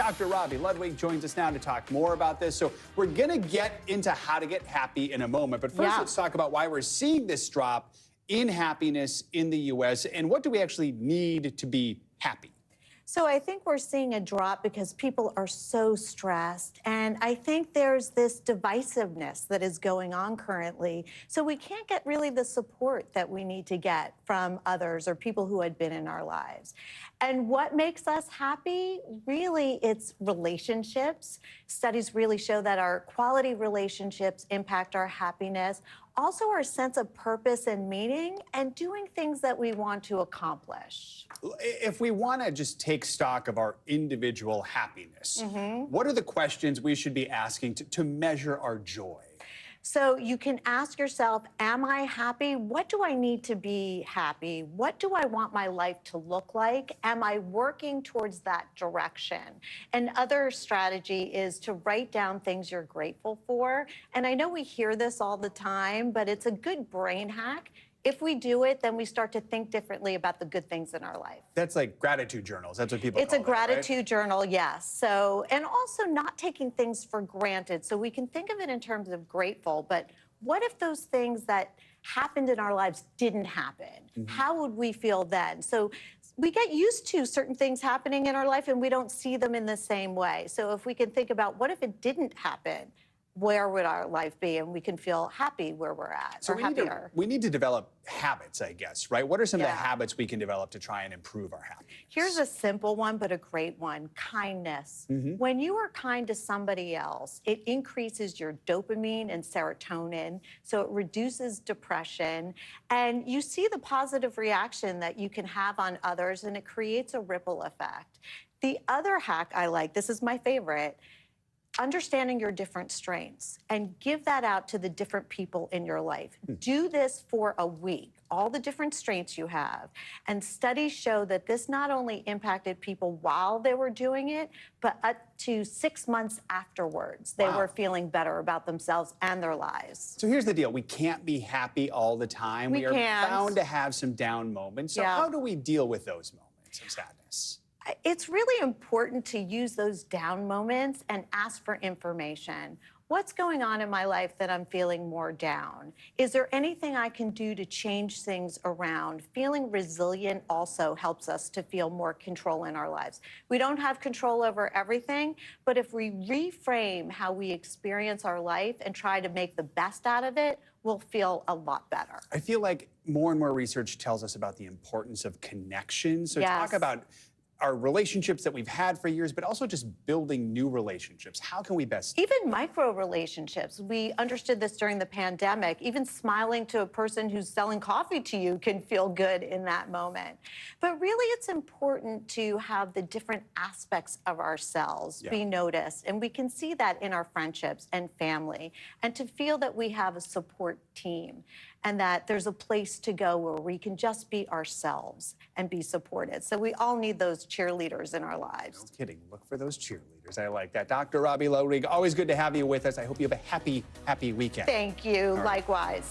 Dr. Robi Ludwig joins us now to talk more about this. So we're going to get into how to get happy in a moment. But first, let's talk about why we're seeing this drop in happiness in the U.S. and what do we actually need to be happy? So I think we're seeing a drop because people are so stressed. And I think there's this divisiveness that is going on currently. So we can't get really the support that we need to get from others or people who had been in our lives. And what makes us happy? Really, it's relationships. Studies really show that our quality relationships impact our happiness. Also, our sense of purpose and meaning, and doing things that we want to accomplish. If we want to just take stock of our individual happiness, what are the questions we should be asking to measure our joy? So you can ask yourself, am I happy? What do I need to be happy? What do I want my life to look like? Am I working towards that direction? Another strategy is to write down things you're grateful for. And I know we hear this all the time, but it's a good brain hack. If we do it, then we start to think differently about the good things in our life. That's like gratitude journals. That's what people call it. It's a gratitude journal, yes. So, and also not taking things for granted. So we can think of it in terms of grateful, but what if those things that happened in our lives didn't happen? How would we feel then? So we get used to certain things happening in our life and we don't see them in the same way. So if we can think about what if it didn't happen? Where would our life be? And we can feel happy where we're at, or happier. We need to develop habits, I guess, right? What are some of the habits we can develop to try and improve our happiness? Here's a simple one, but a great one. Kindness. When you are kind to somebody else, it increases your dopamine and serotonin, so it reduces depression, and you see the positive reaction that you can have on others, and it creates a ripple effect. The other hack I like, this is my favorite, understanding your different strengths and give that out to the different people in your life. Do this for a week, all the different strengths you have. And studies show that this not only impacted people while they were doing it, but up to 6 months afterwards, they were feeling better about themselves and their lives. So here's the deal. We can't be happy all the time. We are bound to have some down moments. So how do we deal with those moments of sadness? It's really important to use those down moments and ask for information. What's going on in my life that I'm feeling more down? Is there anything I can do to change things around? Feeling resilient also helps us to feel more control in our lives. We don't have control over everything, but if we reframe how we experience our life and try to make the best out of it, we'll feel a lot better. I feel like more and more research tells us about the importance of connection. So talk about our relationships that we've had for years, but also just building new relationships. How can we best? Even micro relationships. We understood this during the pandemic. Even smiling to a person who's selling coffee to you can feel good in that moment. But really, it's important to have the different aspects of ourselves be noticed. And we can see that in our friendships and family. And to feel that we have a support team and that there's a place to go where we can just be ourselves and be supported. So we all need those cheerleaders in our lives. No kidding. Look for those cheerleaders. I like that. Dr. Robi Ludwig, always good to have you with us. I hope you have a happy, happy weekend. Thank you. Likewise.